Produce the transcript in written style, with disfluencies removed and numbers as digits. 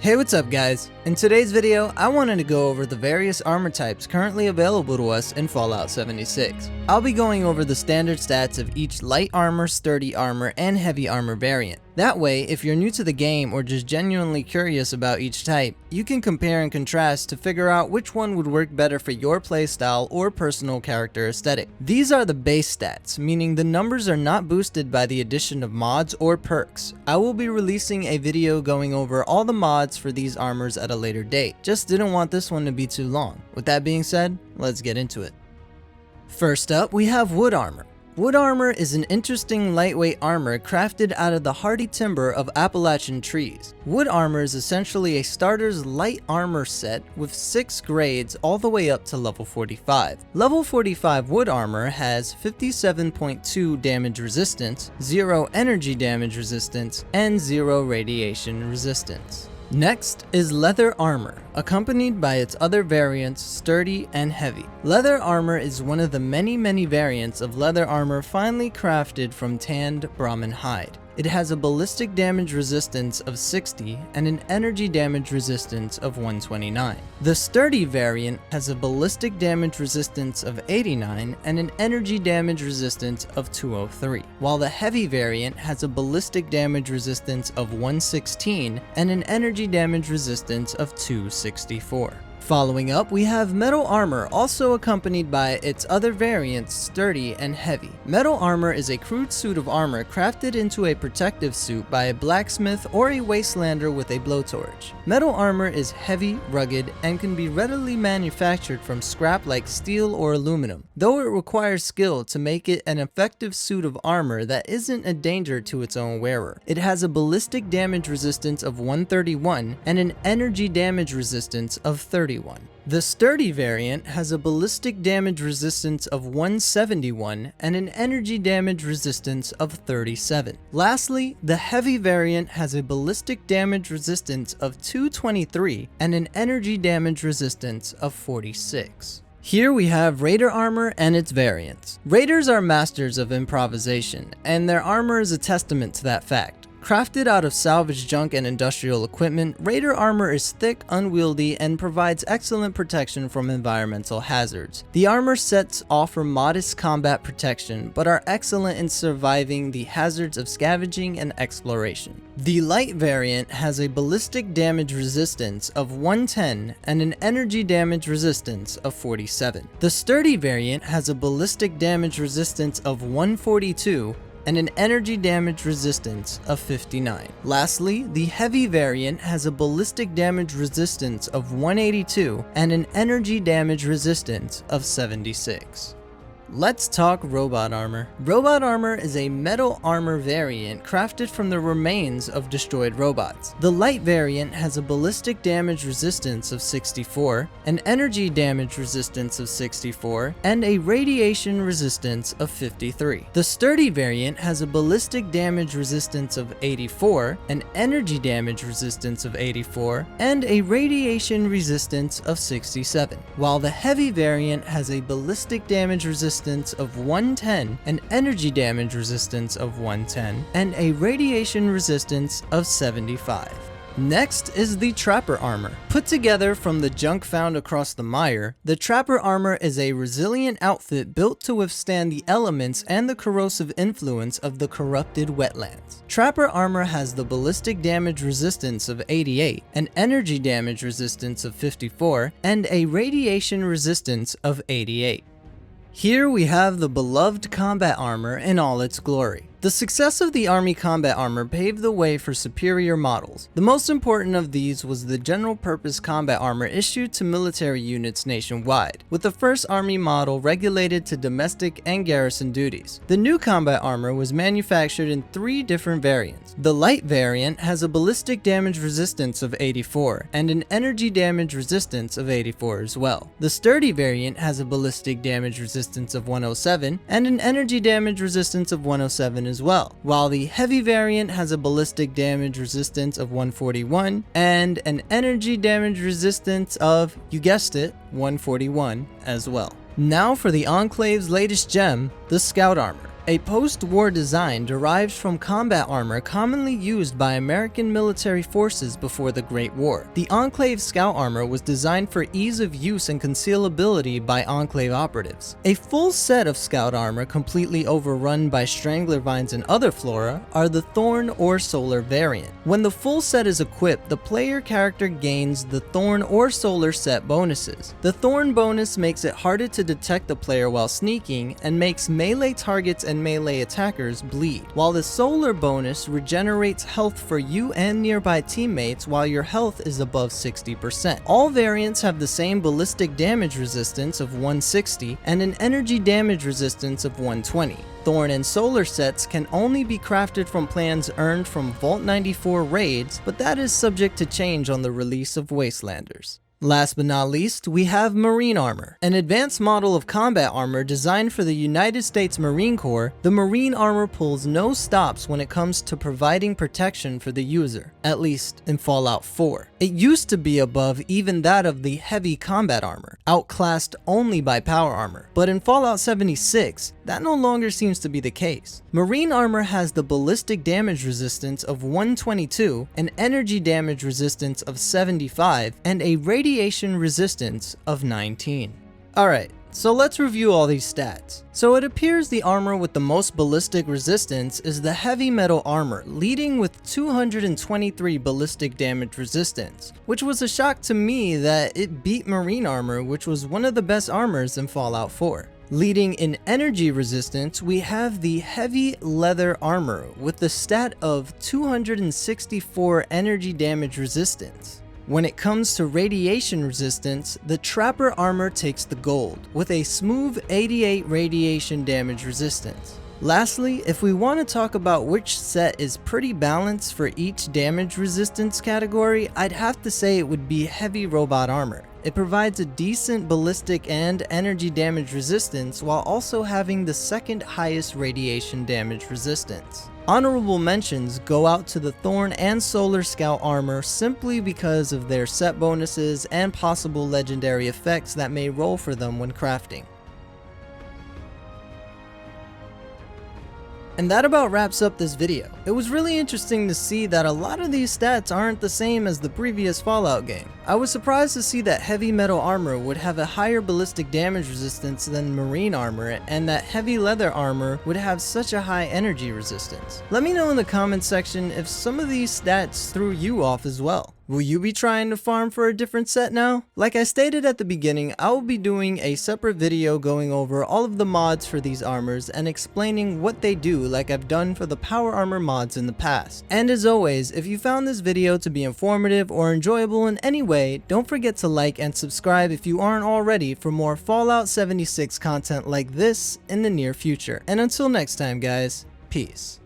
Hey, what's up guys? In today's video, I wanted to go over the various armor types currently available to us in Fallout 76. I'll be going over the standard stats of each light armor, sturdy armor, and heavy armor variant. That way, if you're new to the game or just genuinely curious about each type, you can compare and contrast to figure out which one would work better for your playstyle or personal character aesthetic. These are the base stats, meaning the numbers are not boosted by the addition of mods or perks. I will be releasing a video going over all the mods for these armors at a later date. Just didn't want this one to be too long. With that being said, let's get into it. First up, we have wood armor. Wood armor is an interesting lightweight armor crafted out of the hardy timber of Appalachian trees. Wood armor is essentially a starter's light armor set with 6 grades all the way up to level 45. Level 45 wood armor has 57.2 damage resistance, 0 energy damage resistance, and 0 radiation resistance. Next is leather armor, accompanied by its other variants, sturdy and heavy. Leather armor is one of the many variants of leather armor finely crafted from tanned Brahmin hide. It has a ballistic damage resistance of 60 and an energy damage resistance of 129. The sturdy variant has a ballistic damage resistance of 89 and an energy damage resistance of 203, while the heavy variant has a ballistic damage resistance of 116 and an energy damage resistance of 264. Following up, we have metal armor, also accompanied by its other variants, sturdy and heavy. Metal armor is a crude suit of armor crafted into a protective suit by a blacksmith or a wastelander with a blowtorch. Metal armor is heavy, rugged, and can be readily manufactured from scrap like steel or aluminum, though it requires skill to make it an effective suit of armor that isn't a danger to its own wearer. It has a ballistic damage resistance of 131 and an energy damage resistance of 31. The sturdy variant has a ballistic damage resistance of 171 and an energy damage resistance of 37. Lastly, the heavy variant has a ballistic damage resistance of 223 and an energy damage resistance of 46. Here we have Raider armor and its variants. Raiders are masters of improvisation, and their armor is a testament to that fact. Crafted out of salvaged junk and industrial equipment, Raider armor is thick, unwieldy, and provides excellent protection from environmental hazards. The armor sets offer modest combat protection, but are excellent in surviving the hazards of scavenging and exploration. The light variant has a ballistic damage resistance of 110 and an energy damage resistance of 47. The sturdy variant has a ballistic damage resistance of 142 and an energy damage resistance of 59. Lastly, the heavy variant has a ballistic damage resistance of 182 and an energy damage resistance of 76. Let's talk robot armor. Robot armor is a metal armor variant crafted from the remains of destroyed robots. The light variant has a ballistic damage resistance of 64, an energy damage resistance of 64, and a radiation resistance of 53. The sturdy variant has a ballistic damage resistance of 84, an energy damage resistance of 84, and a radiation resistance of 67, while the heavy variant has a ballistic damage resistance of 110, an energy damage resistance of 110, and a radiation resistance of 75. Next is the Trapper armor. Put together from the junk found across the mire, the Trapper armor is a resilient outfit built to withstand the elements and the corrosive influence of the corrupted wetlands. Trapper armor has the ballistic damage resistance of 88, an energy damage resistance of 54, and a radiation resistance of 88. Here we have the beloved combat armor in all its glory. The success of the Army combat armor paved the way for superior models. The most important of these was the general purpose combat armor issued to military units nationwide, with the first Army model regulated to domestic and garrison duties. The new combat armor was manufactured in 3 different variants. The light variant has a ballistic damage resistance of 84 and an energy damage resistance of 84 as well. The sturdy variant has a ballistic damage resistance of 107 and an energy damage resistance of 107 as well, while the heavy variant has a ballistic damage resistance of 141 and an energy damage resistance of, you guessed it, 141 as well. Now for the Enclave's latest gem, the Scout armor. a post-war design derived from combat armor commonly used by American military forces before the Great War. The Enclave Scout armor was designed for ease of use and concealability by Enclave operatives. A full set of Scout armor completely overrun by strangler vines and other flora are the Thorn or Solar variant. When the full set is equipped, the player character gains the Thorn or Solar set bonuses. The Thorn bonus makes it harder to detect the player while sneaking and makes melee targets and melee attackers bleed, while the Solar bonus regenerates health for you and nearby teammates while your health is above 60%. All variants have the same ballistic damage resistance of 160 and an energy damage resistance of 120. Thorn and Solar sets can only be crafted from plans earned from Vault 94 raids, but that is subject to change on the release of Wastelanders. Last but not least, we have Marine Armor. An advanced model of combat armor designed for the United States Marine Corps, the Marine Armor pulls no stops when it comes to providing protection for the user, at least in Fallout 4. It used to be above even that of the heavy combat armor, outclassed only by power armor, but in Fallout 76, that no longer seems to be the case. Marine Armor has the ballistic damage resistance of 122, an energy damage resistance of 75, and a radiation resistance of 19. Alright, so let's review all these stats. So it appears the armor with the most ballistic resistance is the heavy metal armor, leading with 223 ballistic damage resistance, which was a shock to me that it beat Marine Armor, which was one of the best armors in Fallout 4. Leading in energy resistance, we have the heavy leather armor with the stat of 264 energy damage resistance. When it comes to radiation resistance, the Trapper armor takes the gold, with a smooth 88 radiation damage resistance. Lastly, if we want to talk about which set is pretty balanced for each damage resistance category, I'd have to say it would be heavy robot armor. It provides a decent ballistic and energy damage resistance while also having the second highest radiation damage resistance. Honorable mentions go out to the Thorn and Solar Scout armor simply because of their set bonuses and possible legendary effects that may roll for them when crafting. And that about wraps up this video. It was really interesting to see that a lot of these stats aren't the same as the previous Fallout game. I was surprised to see that heavy metal armor would have a higher ballistic damage resistance than Marine Armor, and that heavy leather armor would have such a high energy resistance. Let me know in the comments section if some of these stats threw you off as well. Will you be trying to farm for a different set now? Like I stated at the beginning, I will be doing a separate video going over all of the mods for these armors and explaining what they do like I've done for the power armor mods in the past. And as always, if you found this video to be informative or enjoyable in any way, don't forget to like and subscribe if you aren't already for more Fallout 76 content like this in the near future. And until next time guys, peace.